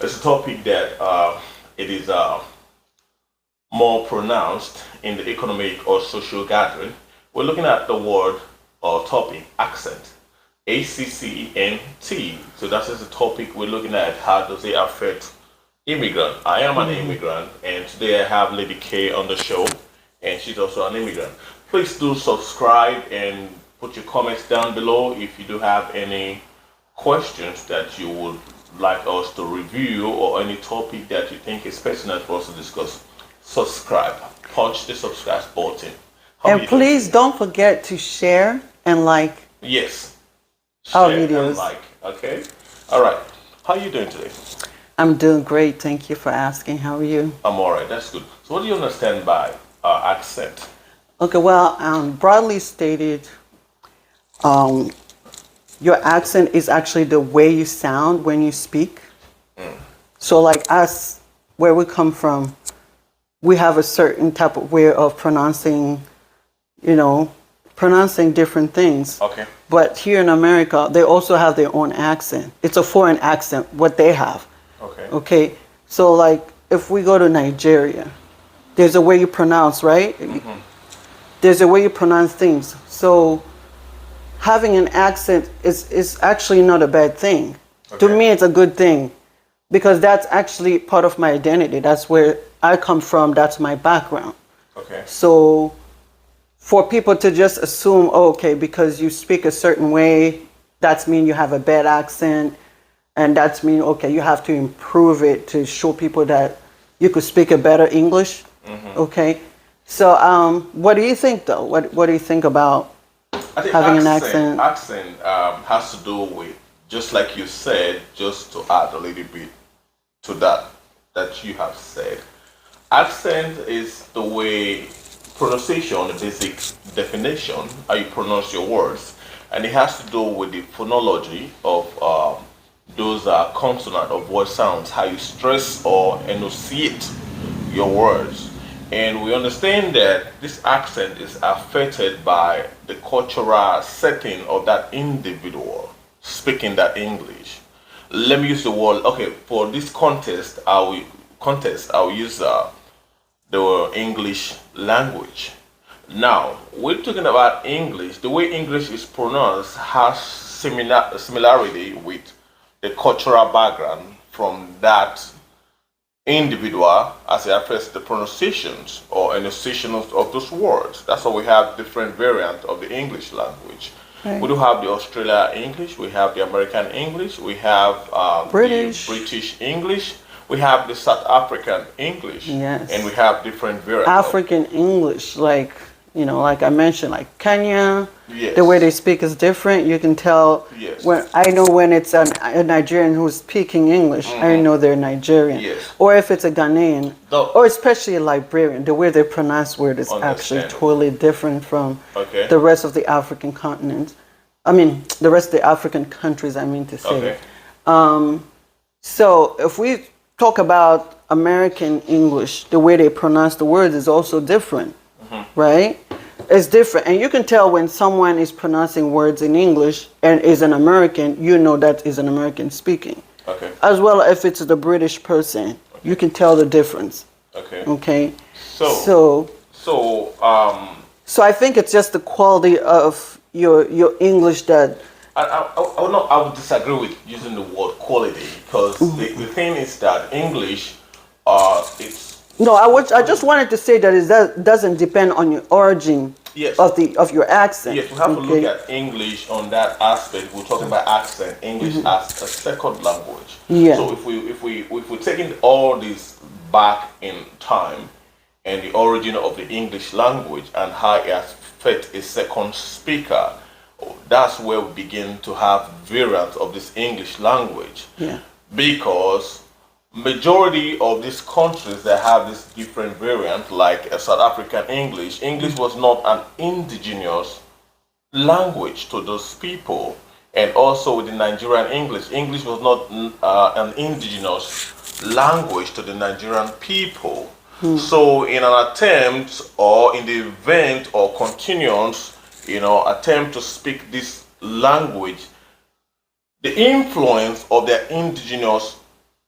It's a topic that it is more pronounced in the economic or social gathering. We're looking at the word or topic accent. ACCENT. So that is the topic we're looking at. How does it affect immigrant? I am an immigrant, and today I have Lady K on the show, and she's also an immigrant. Please do subscribe and put your comments down below if you do have any questions that you would like us to review or any topic that you think is pertinent for us to discuss. Subscribe. Punch the subscribe button. How And please don't forget to share and like Yes. our Share and videos. like. Okay. All right. How are you doing today? I'm doing great. Thank you for asking. How are you? I'm all right. That's good. So, what do you understand by accent? Okay, well, broadly stated, um, your accent is actually the way you sound when you speak. So, like us, where we come from, we have a certain type of way of pronouncing different things. Okay. But here in America, they also have their own accent. It's a foreign accent, what they have. Okay. Okay. So, like, if we go to Nigeria, there's a way you pronounce, right? There's a way you pronounce things. So, having an accent is actually not a bad thing. To Okay. me, it's a good thing because that's actually part of my identity. That's where I come from. That's my background. Okay. So, for people to just assume, oh, okay, because you speak a certain way, that's mean you have a bad accent, and that's mean, okay, you have to improve it to show people that you could speak a better English. Okay. So, what do you think, though? What do you think about I think having an accent accent? has to do with, just like you said, just to add a little bit to that you have said. Accent is the way pronunciation, the basic definition, how you pronounce your words, and it has to do with the phonology of those consonant of word sounds, how you stress or enunciate your words. And we understand that this accent is affected by the cultural setting of that individual speaking that English. Let me use the word. Okay, for this I will use the English language. Now, we're talking about English. The way English is pronounced has similarity with the cultural background from that individual as it affects the pronunciations or enunciations of those words. That's why we have different variants of the English language. Right. We do have the Australia English, we have the American English, we have British. the British English, we have the South African English, Yes. and we have different variants. African English, like, like I mentioned, like Kenya, Yes. the way they speak is different. You can tell Yes. when I know when it's a Nigerian who's speaking English, I know they're Nigerian. Yes. Or if it's a Ghanaian, Though- or especially a Liberian, the way they pronounce word is actually Understand. totally different from Okay. the rest of the African continent. I mean, the rest of the African countries, I mean to say. Okay. So if we talk about American English, the way they pronounce the words is also different, right? It's different. And you can tell when someone is pronouncing words in English and is an American, you know that is an American speaking. Okay. As well if it's the British person, you can tell the difference, Okay. okay? So So I think it's just the quality of your English that I would disagree with using the word quality because the thing is that English, it's no, I just wanted to say that that doesn't depend on your origin Yes. of your accent. yes, we have to look okay? at English on that aspect. We're talking about accent, English as a second language. Yeah. So if we're taking all this back in time and the origin of the English language and how it affects a second speaker, that's where we begin to have variants of this English language. Yeah. Because majority of these countries that have this different variant, like South African English, English was not an indigenous language to those people. And also with the Nigerian English, English was not an indigenous language to the Nigerian people. So in an attempt or in the event or continuance, attempt to speak this language, the influence of their indigenous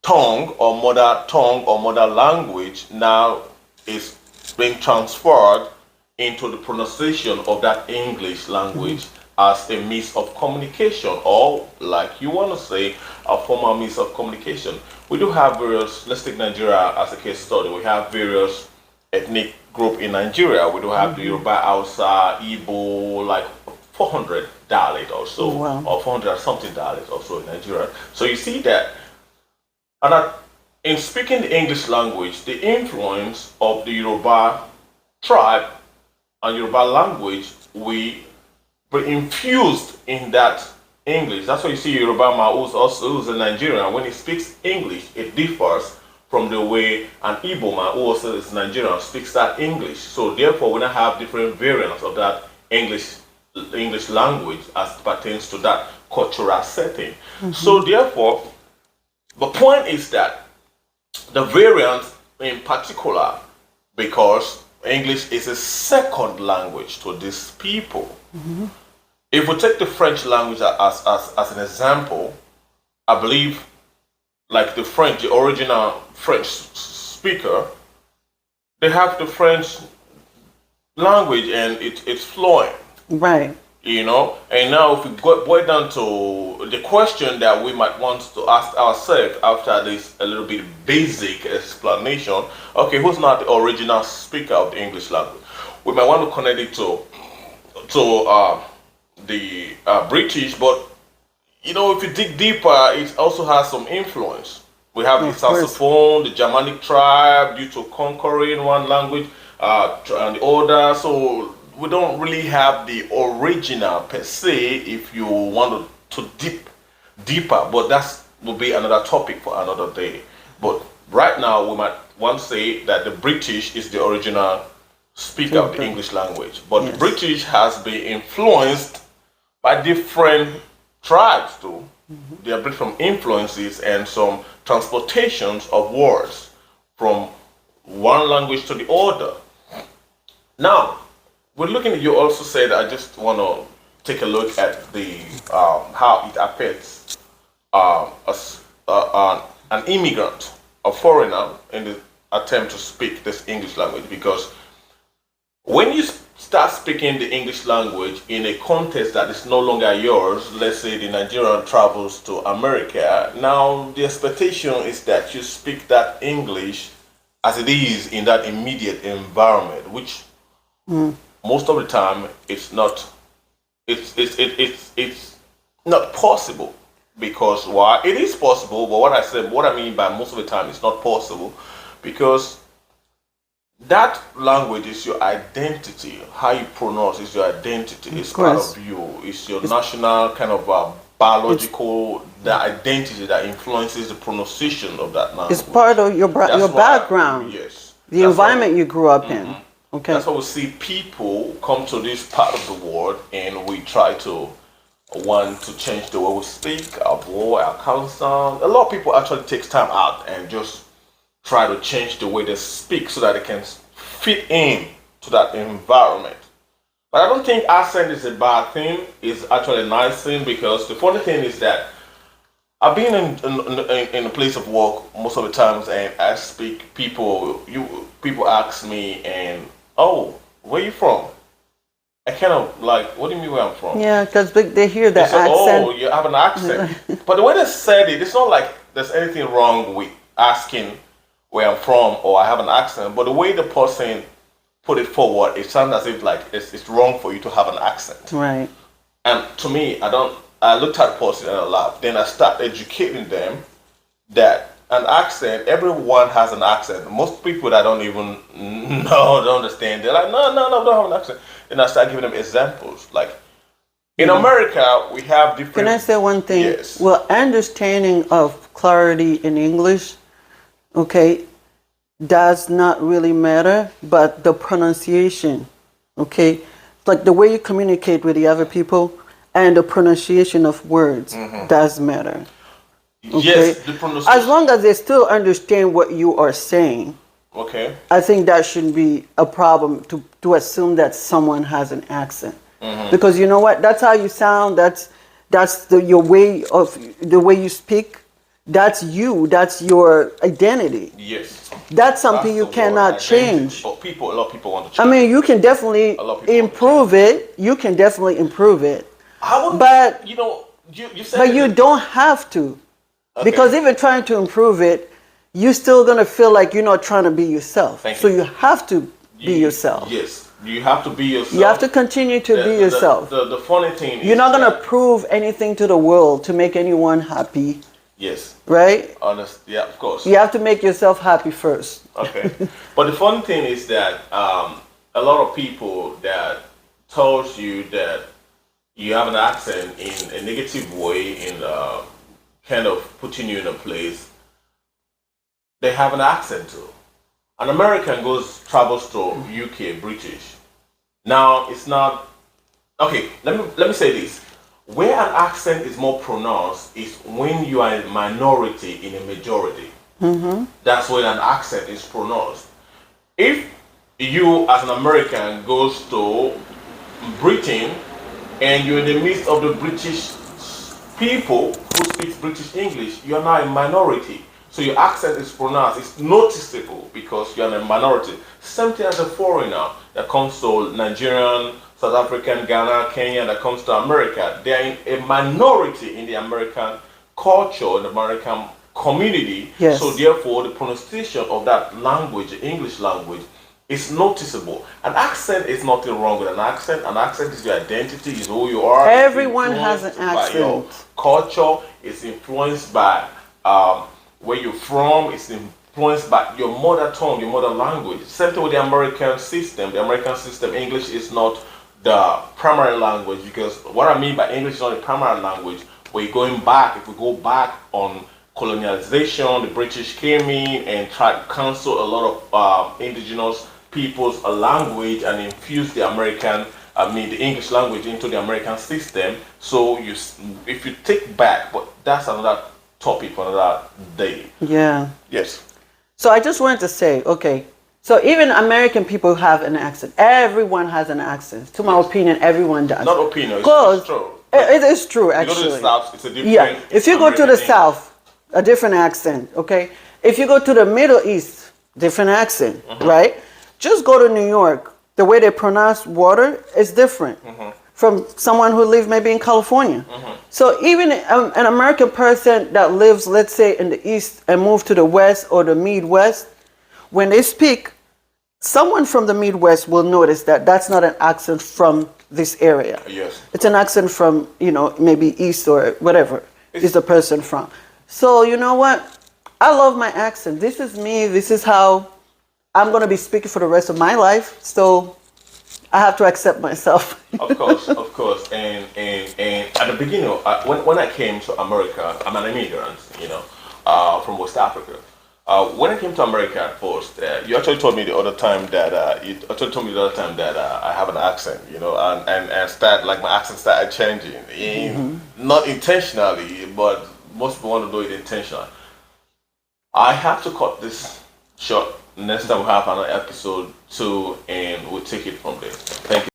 tongue or mother language now is being transferred into the pronunciation of that English language as a means of communication, or like you want to say, a formal means of communication. We do have various, let's take Nigeria as a case study. We have various ethnic group in Nigeria. We do have the Yoruba, Hausa, Igbo, like 400 dialect or so, Wow. or 400 something dialect also in Nigeria. So you see that, and in speaking the English language, the influence of the Yoruba tribe and Yoruba language we be infused in that English. That's why you see Yoruba man who's a Nigerian. When he speaks English, it differs from the way an Igbo man who also is Nigerian speaks that English. So therefore, when I have different variants of that English language as pertains to that cultural setting. So therefore, the point is that the variants in particular, because English is a second language to these people. If we take the French language as an example, I believe like the French, the original French speaker, they have the French language and it's fluent. Right. You know, and now if we go boil down to the question that we might want to ask ourselves after this a little bit basic explanation, okay, who's not the original speaker of the English language? We might want to connect it to the British, but you know, if you dig deeper, it also has some influence. We have the Of course. Saxophone, the Germanic tribe, due to conquering one language and the other. So we don't really have the original per se if you want to dip deeper, but that will be another topic for another day. But right now we might want to say that the British is the original speaker of the English language, but the Yes. British has been influenced by different tribes too. There are different influences and some transportations of words from one language to the other. Now, we're looking at, you also said, I just want to take a look at the how it affects an immigrant, a foreigner, in the attempt to speak this English language. Because when you start speaking the English language in a context that is no longer yours, let's say the Nigerian travels to America, now the expectation is that you speak that English as it is in that immediate environment, which most of the time it's not possible. Because why? It is possible, but what I mean by most of the time, it's not possible because that language is your identity. How you pronounce is your identity. It's part course. of you. It's your national kind of biological the identity that influences the pronunciation of that language. It's part of your That's why- background, Yes. the That's environment why- you grew up in. Okay. That's why we see people come to this part of the world and we try to want to change the way we speak, our voice, our consonant. A lot of people actually takes time out and just try to change the way they speak so that they can fit in to that environment. But I don't think accent is a bad thing. It's actually a nice thing because the funny thing is that I've been in a place of work most of the times and I speak people ask me and oh, where you from? I kind of like, what do you mean where I'm from? Yeah, because they hear They that say, accent. oh, you have an accent. But the way they said it, it's not like there's anything wrong with asking where I'm from or I have an accent. But the way the person put it forward, it sounds as if like it's wrong for you to have an accent. Right. And to me, I looked at the person and I laughed. Then I start educating them that an accent, everyone has an accent. Most people that don't even know, don't understand, they're like, no, don't have an accent. Then I start giving them examples. Like in America, we have different. Can I say one thing? Yes. Well, understanding of clarity in English, okay, does not really matter, but the pronunciation, okay, like the way you communicate with the other people and the pronunciation of words does matter. Yes, Okay? the pronunciation. As long as they still understand what you are saying, Okay. I think that shouldn't be a problem to assume that someone has an accent. Because you know what? That's how you sound. That's your way of the way you speak. That's you. That's your identity. Yes. That's something That's you the word, cannot identity. change. But a lot of people want to I change. mean, you can definitely A lot of people want to improve it. You can definitely improve it. I wouldn't, But you said but you it. don't have to. Because Okay. even trying to improve it, you're still gonna feel like you're not trying to be yourself. Thank So you. you have to be yourself. Yes, you have to be yourself. You have to continue to be yourself. The funny thing You're is not gonna that, prove anything to the world to make anyone happy, yes, right? honest, yeah, of course. You have to make yourself happy first. Okay, but the funny thing is that a lot of people that tells you that you have an accent in a negative way, in kind of putting you in a place, they have an accent too. An American travels to UK, British. Now it's not okay. Let me say this: where an accent is more pronounced is when you are a minority in a majority. That's when an accent is pronounced. If you, as an American, goes to Britain and you're in the midst of the British people who speak British English, you're now a minority. So your accent is pronounced, it's noticeable because you're in a minority. Same thing as a foreigner that comes to Nigerian, South African, Ghana, Kenya, that comes to America. They're in a minority in the American culture, in the American community. Yes. So therefore, the pronunciation of that language, the English language, is noticeable. An accent is nothing wrong with an accent. An accent is your identity, is who you are. Everyone has an By your accent. culture, it's influenced by where you're from, it's influenced by your mother tongue, your mother language. Same thing with the American system. The American system, English is not the primary language, because what I mean by English is not the primary language. We're going back, if we go back on colonialization, the British came in and tried to cancel a lot of indigenous people's language and infuse the the English language into the American system. So if you take back, but that's another topic for another day. Yeah. Yes. So I just wanted to say, okay, so even American people have an accent. Everyone has an accent. To my opinion, everyone does. Not opinion, Because it's true. it is true, You go to the actually. South, it's a different. Yeah. If you go to American the English. South, a different accent, okay? If you go to the Middle East, different accent, right? Just go to New York. The way they pronounce water is different from someone who lives maybe in California. So even an American person that lives, let's say, in the East and move to the West or the Midwest, when they speak, someone from the Midwest will notice that that's not an accent from this area. Yes. It's an accent from, maybe East or whatever is the person from. So you know what? I love my accent. This is me. This is how I'm going to be speaking for the rest of my life. So I have to accept myself. Of course. And at the beginning, when I came to America, I'm an immigrant, from West Africa. When I came to America at first, you actually told me the other time that I have an accent, and my accent started changing, not intentionally, but most people want to do it intentionally. I have to cut this short. Next time we have another episode 2, and we'll take it from there. Thank you.